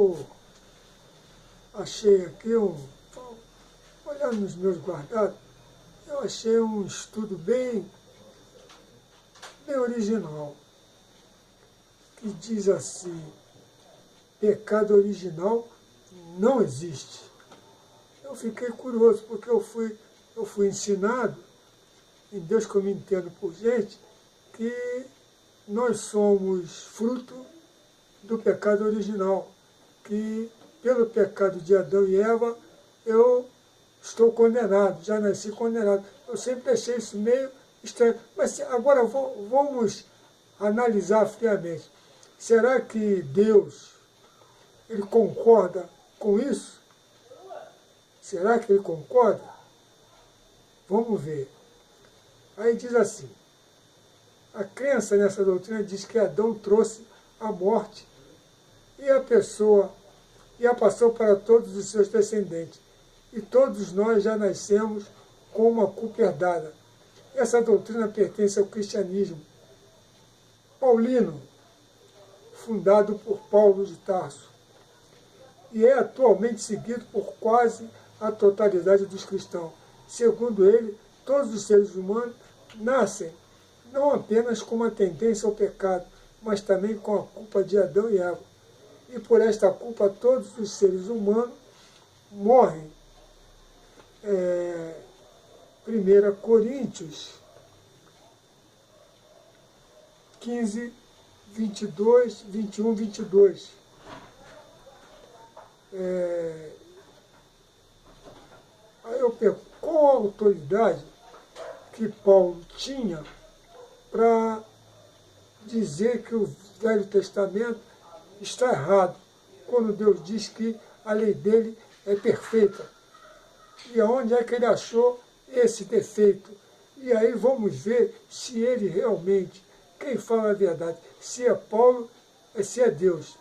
eu achei aqui, olhando nos meus guardados, eu achei um estudo bem original, que diz assim: pecado original não existe. Eu fiquei curioso, porque eu fui ensinado, em Deus que eu me entendo por gente, que nós somos fruto do pecado original, que pelo pecado de Adão e Eva eu estou condenado, já nasci condenado. Eu sempre achei isso meio estranho. Mas agora vamos analisar friamente. Será que Deus, ele concorda com isso? Será que ele concorda? Vamos ver. Aí diz assim: a crença nessa doutrina diz que Adão trouxe a morte e a passou para todos os seus descendentes. E todos nós já nascemos com uma culpa herdada. Essa doutrina pertence ao cristianismo paulino, fundado por Paulo de Tarso, e é atualmente seguido por quase a totalidade dos cristãos. Segundo ele, todos os seres humanos nascem não apenas com uma tendência ao pecado, mas também com a culpa de Adão e Eva. E por esta culpa todos os seres humanos morrem. 1 Coríntios 15, 22, 21, 22. Aí eu pergunto, qual a autoridade que Paulo tinha para dizer que o Velho Testamento está errado, quando Deus diz que a lei dele é perfeita? E aonde é que ele achou esse defeito? E aí vamos ver se ele realmente, quem fala a verdade, se é Paulo, se é Deus.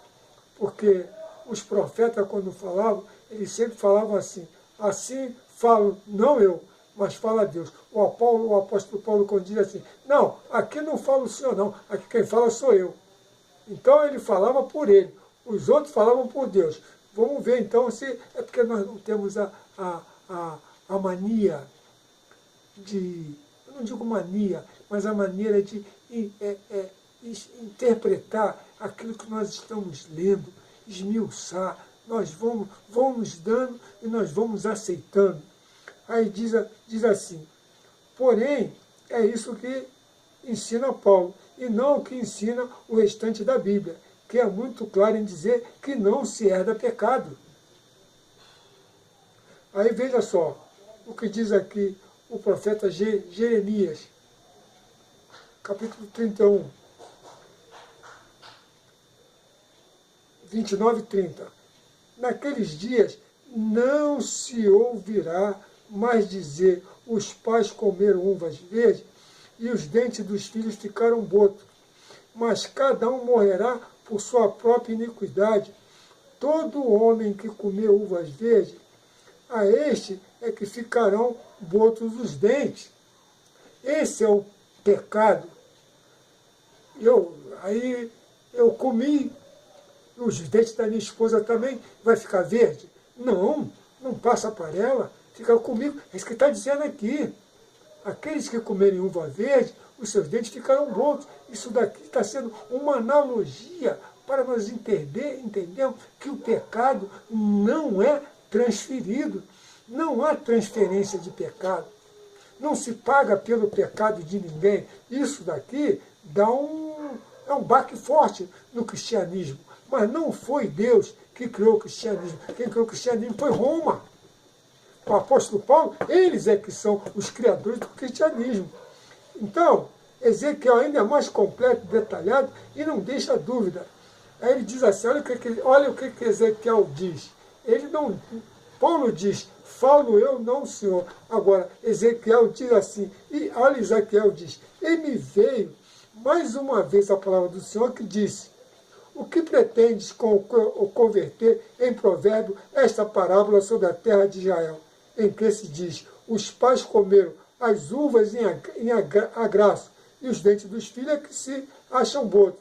Porque os profetas, quando falavam, eles sempre falavam assim: assim falo, não eu, mas fala Deus. O apóstolo Paulo, quando diz assim: não, aqui não fala o Senhor não, aqui quem fala sou eu. Então ele falava por ele, os outros falavam por Deus. Vamos ver então se é porque nós não temos a mania de, eu não digo mania, mas a maneira de interpretar aquilo que nós estamos lendo, esmiuçar. Nós vamos dando e nós vamos aceitando. Aí diz assim: porém, é isso que ensina Paulo, e não o que ensina o restante da Bíblia, que é muito claro em dizer que não se herda pecado. Aí veja só o que diz aqui o profeta Jeremias, capítulo 31, 29 e 30. Naqueles dias não se ouvirá mais dizer: os pais comeram uvas verdes e os dentes dos filhos ficaram botos, mas cada um morrerá por sua própria iniquidade. Todo homem que comer uvas verdes, a este é que ficarão botos os dentes. Esse é o pecado. Aí eu comi, os dentes da minha esposa também vai ficar verde? Não, não passa para ela, fica comigo. É isso que está dizendo aqui. Aqueles que comerem uva verde, os seus dentes ficarão bons. Isso daqui está sendo uma analogia para nós entendermos que o pecado não é transferido. Não há transferência de pecado. Não se paga pelo pecado de ninguém. Isso daqui é um baque forte no cristianismo. Mas não foi Deus que criou o cristianismo. Quem criou o cristianismo foi Roma. O apóstolo Paulo, eles é que são os criadores do cristianismo. Então, Ezequiel ainda é mais completo, detalhado, e não deixa dúvida. Aí ele diz assim: olha o que Ezequiel diz. Paulo diz: falo eu, não o Senhor. Agora, Ezequiel diz assim, e olha, Ezequiel diz: e me veio mais uma vez a palavra do Senhor que disse: o que pretendes converter em provérbio esta parábola sobre a terra de Israel, em que se diz: os pais comeram as uvas em agraço, e os dentes dos filhos é que se acham botos.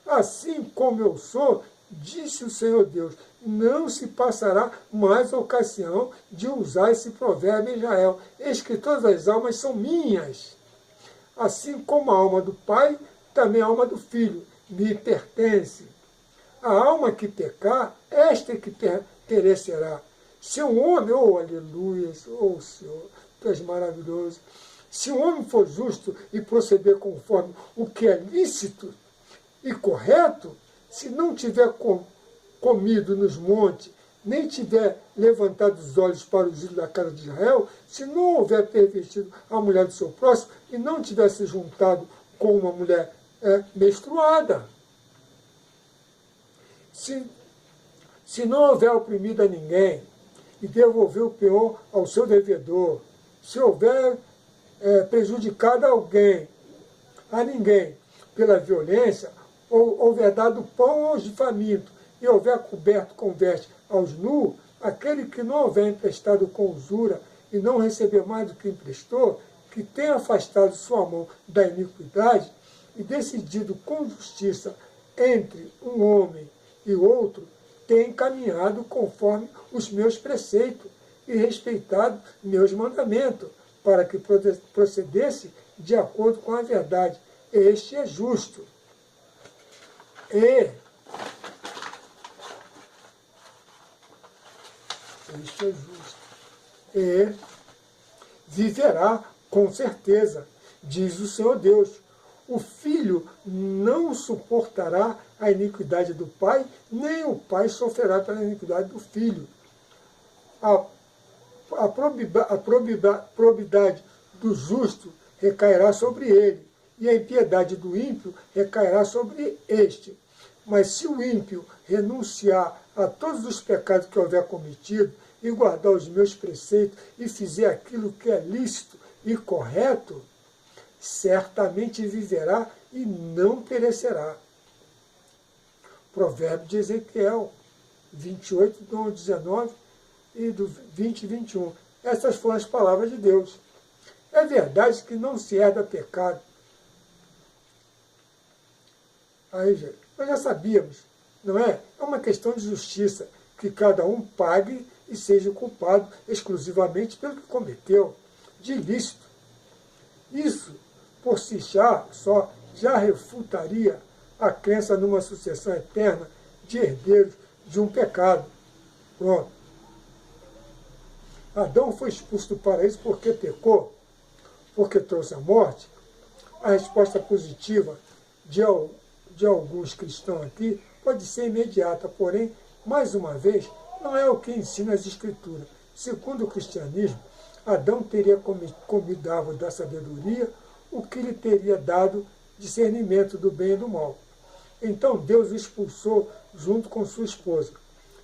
Assim como eu sou, disse o Senhor Deus, não se passará mais a ocasião de usar esse provérbio em Israel. Eis que todas as almas são minhas. Assim como a alma do pai, também a alma do filho me pertence. A alma que pecar, esta é que perecerá. Se um homem, oh aleluia, oh Senhor, tu és maravilhoso. Se um homem for justo e proceder conforme o que é lícito e correto, se não tiver comido nos montes, nem tiver levantado os olhos para os ídolos da casa de Israel, se não houver pervertido a mulher do seu próximo e não tiver se juntado com uma mulher menstruada, se não houver oprimido a ninguém e devolver o peão ao seu devedor, se houver prejudicado a ninguém pela violência, ou houver dado pão aos famintos, e houver coberto com veste aos nus, aquele que não houver emprestado com usura e não receber mais do que emprestou, que tenha afastado sua mão da iniquidade e decidido com justiça entre um homem e outro, tem caminhado conforme os meus preceitos e respeitado meus mandamentos, para que procedesse de acordo com a verdade. Este é justo. Este é justo. E viverá com certeza, diz o Senhor Deus. O filho não suportará a iniquidade do pai, nem o pai sofrerá pela iniquidade do filho. A probidade do justo recairá sobre ele, e a impiedade do ímpio recairá sobre este. Mas se o ímpio renunciar a todos os pecados que houver cometido, e guardar os meus preceitos, e fizer aquilo que é lícito e correto, certamente viverá e não perecerá. Provérbio de Ezequiel 28, do 19 e do 20 e 21. Essas foram as palavras de Deus. É verdade que não se herda pecado. Aí, gente, nós já sabíamos, não é? É uma questão de justiça, que cada um pague e seja culpado exclusivamente pelo que cometeu, de ilícito. Isso, por si já refutaria a crença numa sucessão eterna de herdeiros de um pecado. Pronto. Adão foi expulso do paraíso porque pecou, porque trouxe a morte. A resposta positiva de alguns cristãos aqui pode ser imediata, porém, mais uma vez, não é o que ensina as Escrituras. Segundo o cristianismo, Adão teria comido a árvore da sabedoria, o que lhe teria dado discernimento do bem e do mal. Então Deus o expulsou junto com sua esposa.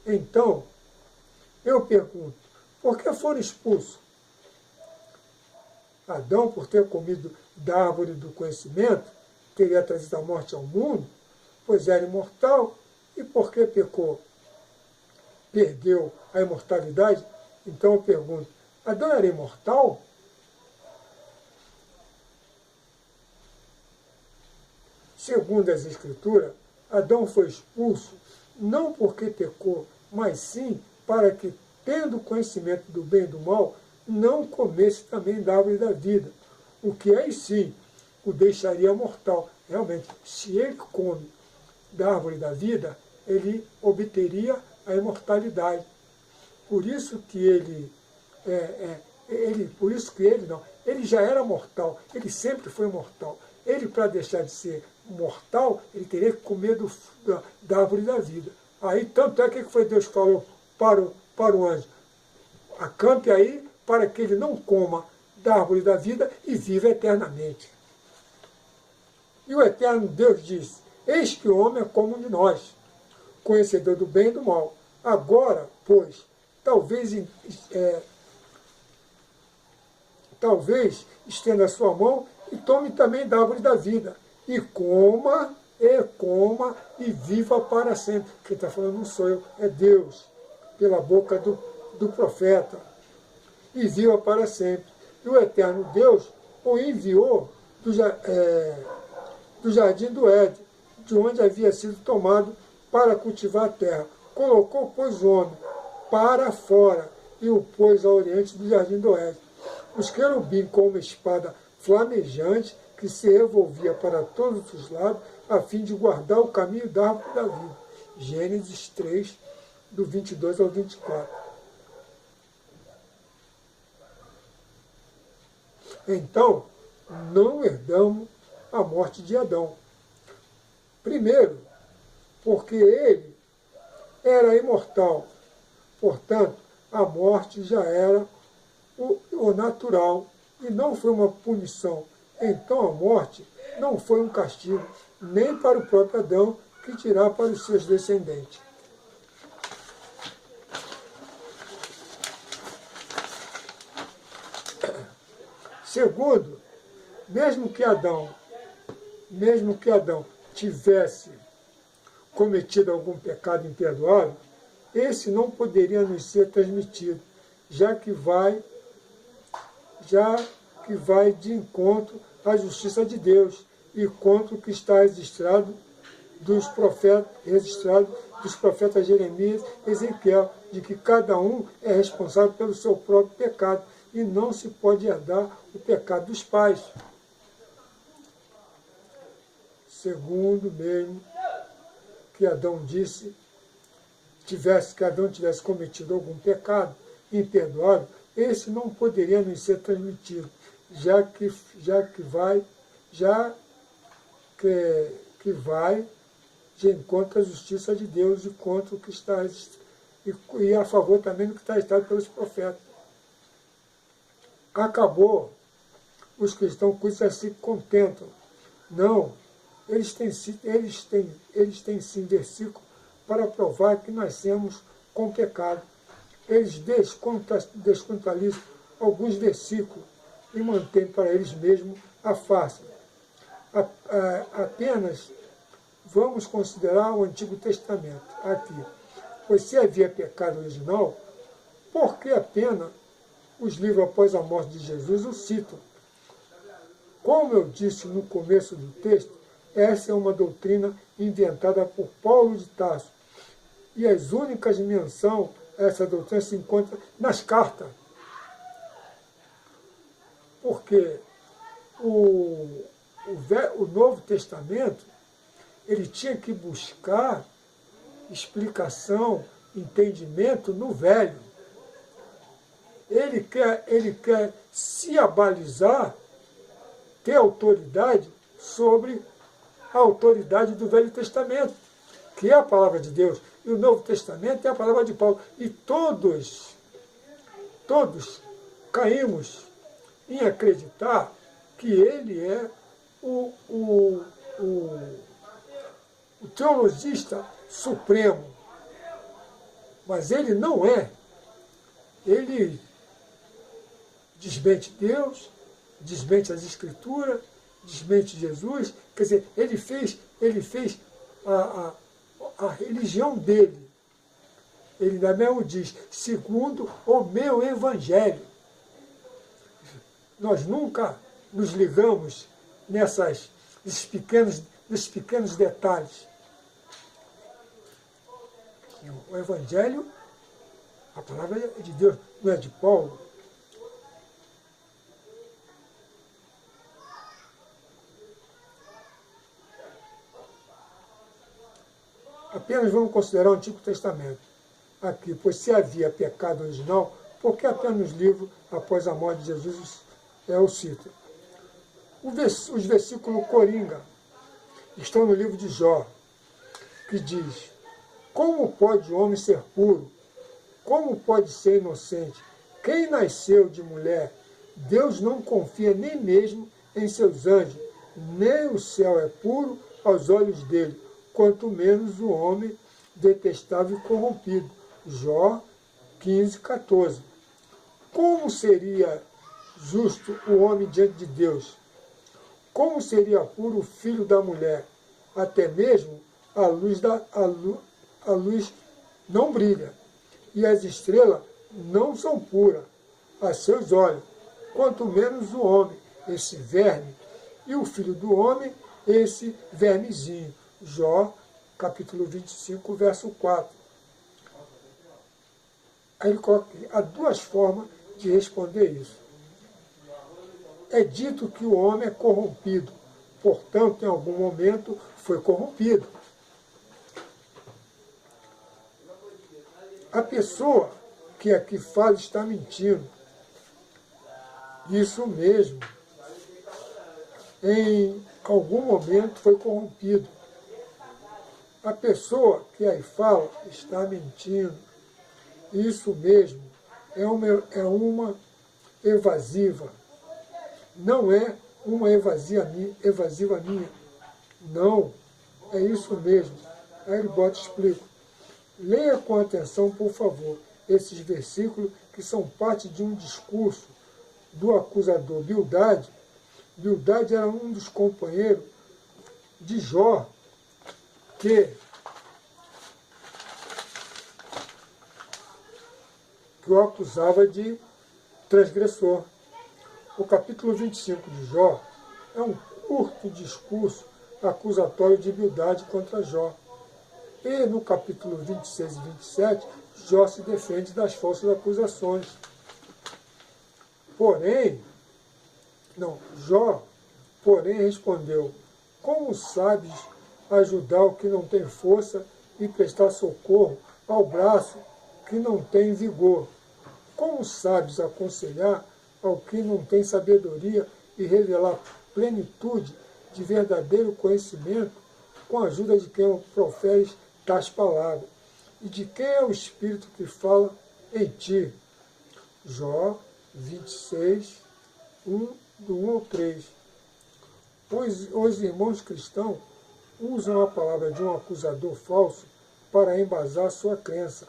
Então, eu pergunto, por que foram expulsos? Adão, por ter comido da árvore do conhecimento, teria trazido a morte ao mundo, pois era imortal, e por que pecou? Perdeu a imortalidade? Então eu pergunto, Adão era imortal? Segundo as Escrituras, Adão foi expulso não porque pecou, mas sim para que, tendo conhecimento do bem e do mal, não comesse também da árvore da vida, o que aí sim o deixaria mortal. Realmente, se ele come da árvore da vida, ele obteria a imortalidade. Por isso que ele já era mortal, ele sempre foi mortal. Ele, para deixar de ser mortal, ele teria que comer da árvore da vida. Aí, tanto é que foi Deus que falou para o anjo, acampe aí para que ele não coma da árvore da vida e viva eternamente. E o eterno Deus disse, eis que o homem é como um de nós, conhecedor do bem e do mal. Agora, pois, talvez estenda a sua mão e tome também da árvore da vida, e coma e viva para sempre. Quem está falando não sou eu, é Deus, pela boca do profeta. E viva para sempre. E o eterno Deus o enviou do jardim do Éden, de onde havia sido tomado para cultivar a terra. Colocou, pois, o homem para fora e o pôs ao oriente do jardim do oeste. Os querubim com uma espada flamejante que se revolvia para todos os lados, a fim de guardar o caminho da árvore da vida. Gênesis 3, do 22 ao 24. Então, não herdamos a morte de Adão. Primeiro, porque ele era imortal. Portanto, a morte já era o natural e não foi uma punição. Então a morte não foi um castigo, nem para o próprio Adão, que dirá para os seus descendentes. Segundo, mesmo que Adão tivesse cometido algum pecado imperdoável, esse não poderia nos ser transmitido, já que vai de encontro à justiça de Deus e contra o que está registrado dos profetas Jeremias e Ezequiel, de que cada um é responsável pelo seu próprio pecado e não se pode herdar o pecado dos pais. Segundo mesmo que Adão tivesse cometido algum pecado imperdoável, esse não poderia nos ser transmitido, já que vai de encontro à justiça de Deus e contra o que está e a favor também do que está escrito pelos profetas. Acabou. Os cristãos com isso se contentam. Não, eles têm sim versículo para provar que nascemos com pecado. Eles descontextualizam alguns versículos e mantêm para eles mesmos a face. Apenas vamos considerar o Antigo Testamento aqui. Pois se havia pecado original, por que apenas os livros após a morte de Jesus o citam? Como eu disse no começo do texto, essa é uma doutrina inventada por Paulo de Tarso. E as únicas menções a essa doutrina se encontram nas cartas. Porque o Novo Testamento, ele tinha que buscar explicação, entendimento no Velho. Ele quer se abalizar, ter autoridade sobre a autoridade do Velho Testamento, que é a palavra de Deus, e o Novo Testamento é a palavra de Paulo. E todos caímos em acreditar que ele é o teologista supremo. Mas ele não é. Ele desmente Deus, desmente as Escrituras, desmente Jesus. Quer dizer, ele fez a religião dele. Ele ainda mesmo diz, segundo o meu evangelho. Nós nunca nos ligamos nesses pequenos detalhes. O evangelho, a palavra é de Deus, não é de Paulo. Apenas vamos considerar o Antigo Testamento aqui, pois se havia pecado original, por que apenas nos livros após a morte de Jesus o cita? Os versículos coringa estão no livro de Jó, que diz, como pode o homem ser puro? Como pode ser inocente? Quem nasceu de mulher? Deus não confia nem mesmo em seus anjos, nem o céu é puro aos olhos dele, quanto menos o homem detestável e corrompido. Jó 15, 14. Como seria justo o homem diante de Deus? Como seria puro o filho da mulher? Até mesmo a luz não brilha, e as estrelas não são puras a seus olhos, quanto menos o homem, esse verme, e o filho do homem, esse vermezinho. Jó capítulo 25, verso 4. Aí ele coloca que há duas formas de responder isso. É dito que o homem é corrompido, portanto, em algum momento foi corrompido. A pessoa que aqui fala está mentindo. Isso mesmo. Em algum momento foi corrompido. A pessoa que aí fala está mentindo. Isso mesmo. É uma evasiva. Não é uma evasiva minha. Não. É isso mesmo. Aí ele bota e explica. Leia com atenção, por favor, esses versículos que são parte de um discurso do acusador Bildade. Bildade era um dos companheiros de Jó, que o acusava de transgressor. O capítulo 25 de Jó é um curto discurso acusatório de Bildade contra Jó. E no capítulo 26 e 27, Jó se defende das falsas acusações. Jó, porém, respondeu: como sabes ajudar o que não tem força e prestar socorro ao braço que não tem vigor? Como sabes aconselhar ao que não tem sabedoria e revelar plenitude de verdadeiro conhecimento com a ajuda de quem profere tais palavras? E de quem é o Espírito que fala em ti? Jó 26, do 1 ao 3. Os irmãos cristãos usam a palavra de um acusador falso para embasar sua crença.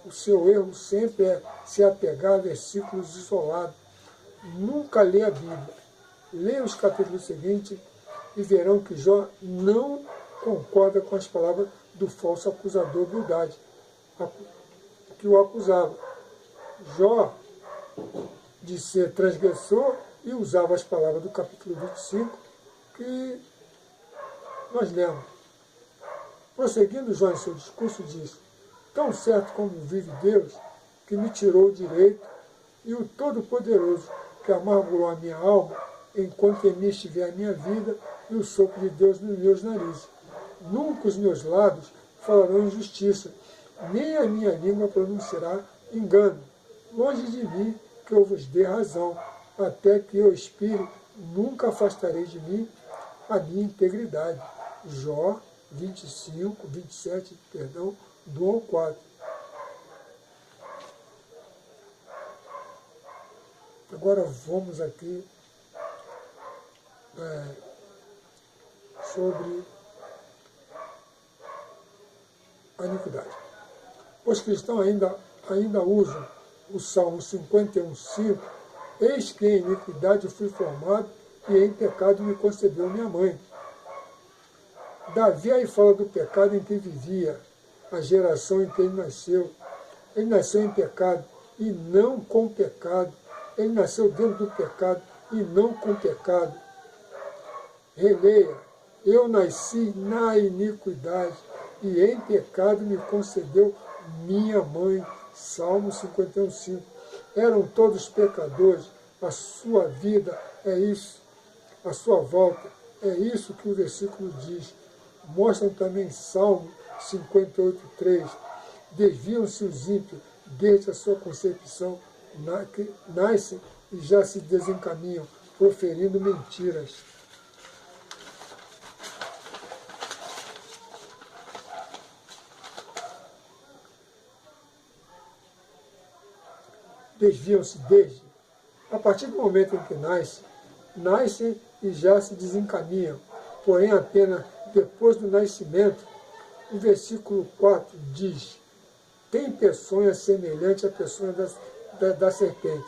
O seu erro sempre é se apegar a versículos isolados. Nunca lê a Bíblia. Leia os capítulos seguintes e verão que Jó não concorda com as palavras do falso acusador Bildade, que o acusava. Jó de ser transgressor e usava as palavras do capítulo 25 que nós lemos. Prosseguindo, Jó em seu discurso diz: tão certo como vive Deus, que me tirou o direito, e o Todo-Poderoso, que amargurou a minha alma, enquanto em mim estiver a minha vida e o sopro de Deus nos meus narizes. Nunca os meus lábios falarão injustiça, nem a minha língua pronunciará engano. Longe de mim que eu vos dê razão, até que eu expire, nunca afastarei de mim a minha integridade. Jó 25, 27, do 1 ao 4. Agora vamos aqui sobre a iniquidade. Os cristãos ainda usam o Salmo 51,5: eis que em iniquidade fui formado e em pecado me concebeu minha mãe. Davi aí fala do pecado em que vivia, a geração em que ele nasceu. Ele nasceu em pecado e não com pecado. Ele nasceu dentro do pecado e não com pecado. Releia: eu nasci na iniquidade e em pecado me concedeu minha mãe. Salmo 51,5. Eram todos pecadores, a sua vida é isso, a sua volta é isso que o versículo diz. Mostram também Salmo 58,3. Desviam-se os ímpios desde a sua concepção, nascem e já se desencaminham, proferindo mentiras. Desviam-se desde, a partir do momento em que nascem e já se desencaminham, porém apenas depois do nascimento. O versículo 4 diz: tem peçonha semelhante à peçonha da serpente,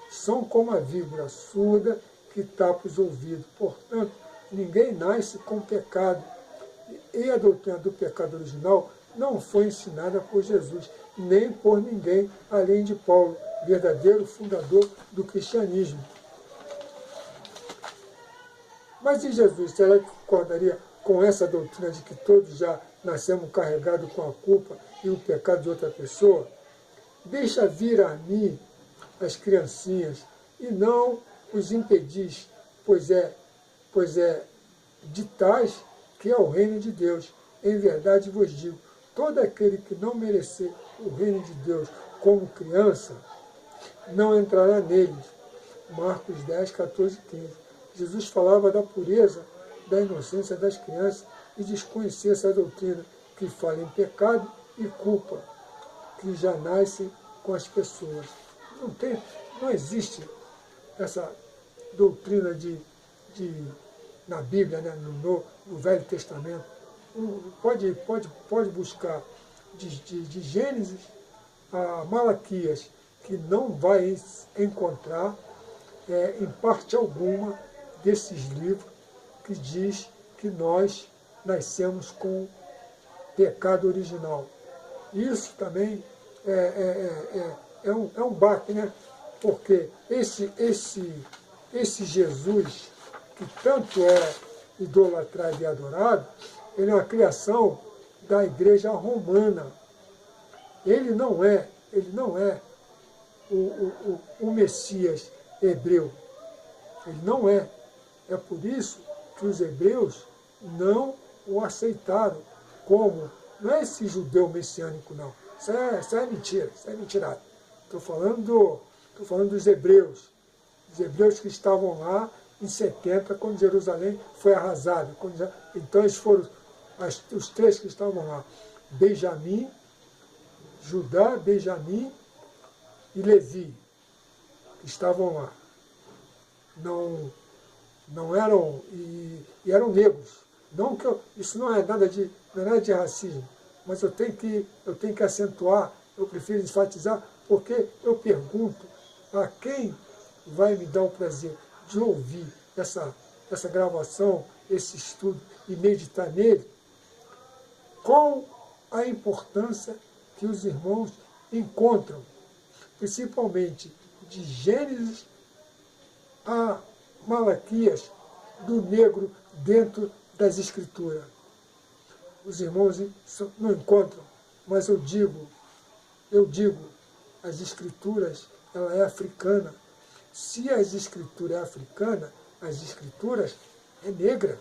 são como a víbora surda que tapa os ouvidos. Portanto, ninguém nasce com pecado, e a doutrina do pecado original não foi ensinada por Jesus, nem por ninguém além de Paulo, verdadeiro fundador do cristianismo. Mas e Jesus, será que concordaria com essa doutrina de que todos já nascemos carregados com a culpa e o pecado de outra pessoa, deixa vir a mim as criancinhas e não os impedis, pois é de tais que é o reino de Deus. Em verdade vos digo, todo aquele que não merecer o reino de Deus como criança, não entrará neles. Marcos 10, 14, 15. Jesus falava da pureza, da inocência das crianças e desconhecia essa doutrina que fala em pecado e culpa, que já nasce com as pessoas. Não existe essa doutrina na Bíblia, né, no Velho Testamento. Pode buscar de Gênesis a Malaquias, que não vai encontrar em parte alguma desses livros que diz que nós nascemos com pecado original. Isso também é um baque, né? Porque esse Jesus, que tanto é idolatrado e adorado, ele é uma criação da igreja romana. Ele não é o Messias hebreu. Ele não é. É por isso que os hebreus não o aceitaram como, não é esse judeu messiânico, não. Isso é mentira, isso é mentirada. Estou falando dos hebreus. Os hebreus que estavam lá em 70, quando Jerusalém foi arrasada. Então eles foram os três que estavam lá. Benjamim, Judá, Benjamim e Levi, que estavam lá. Não eram, e eram negros. Isso não é nada de racismo, mas eu tenho que acentuar, eu prefiro enfatizar, porque eu pergunto a quem vai me dar o prazer de ouvir essa gravação, esse estudo e meditar nele, qual a importância que os irmãos encontram, principalmente de Gênesis a Malaquias, do negro dentro das Escrituras. Os irmãos não encontram, mas eu digo, as Escrituras, ela é africana. Se as Escrituras é africana, as Escrituras é negra.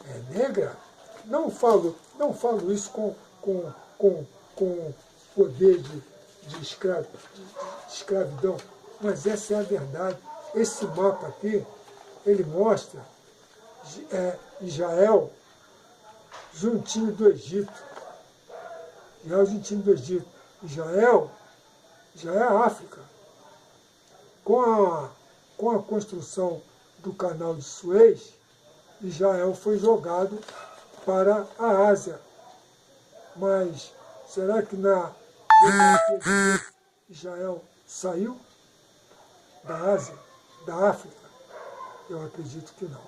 É negra. Não falo isso com poder de escravidão, mas essa é a verdade. Esse mapa aqui, ele mostra Israel juntinho do Egito. Israel é a África. Com a construção do canal de Suez, Israel foi jogado para a Ásia. Mas será que na democracia de Deus Israel saiu da Ásia, da África? Eu acredito que não.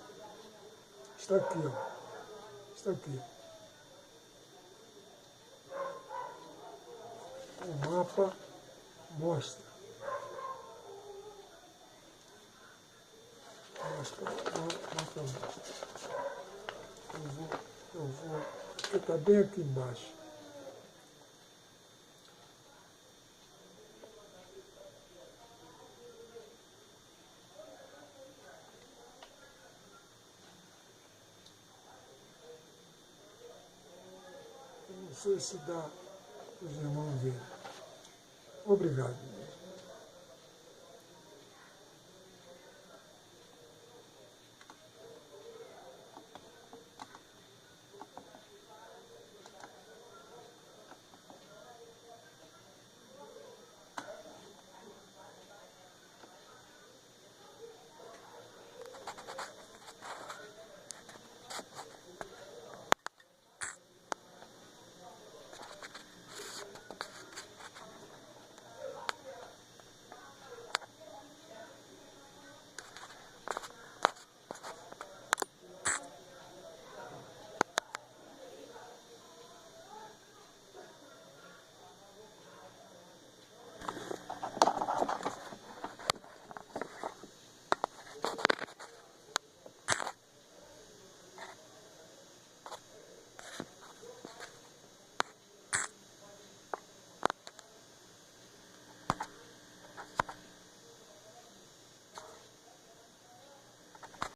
Está aqui, ó. Está aqui. O mapa mostra. Eu vou. Porque está bem aqui embaixo. Não sei se dá para os irmãos verem. Obrigado.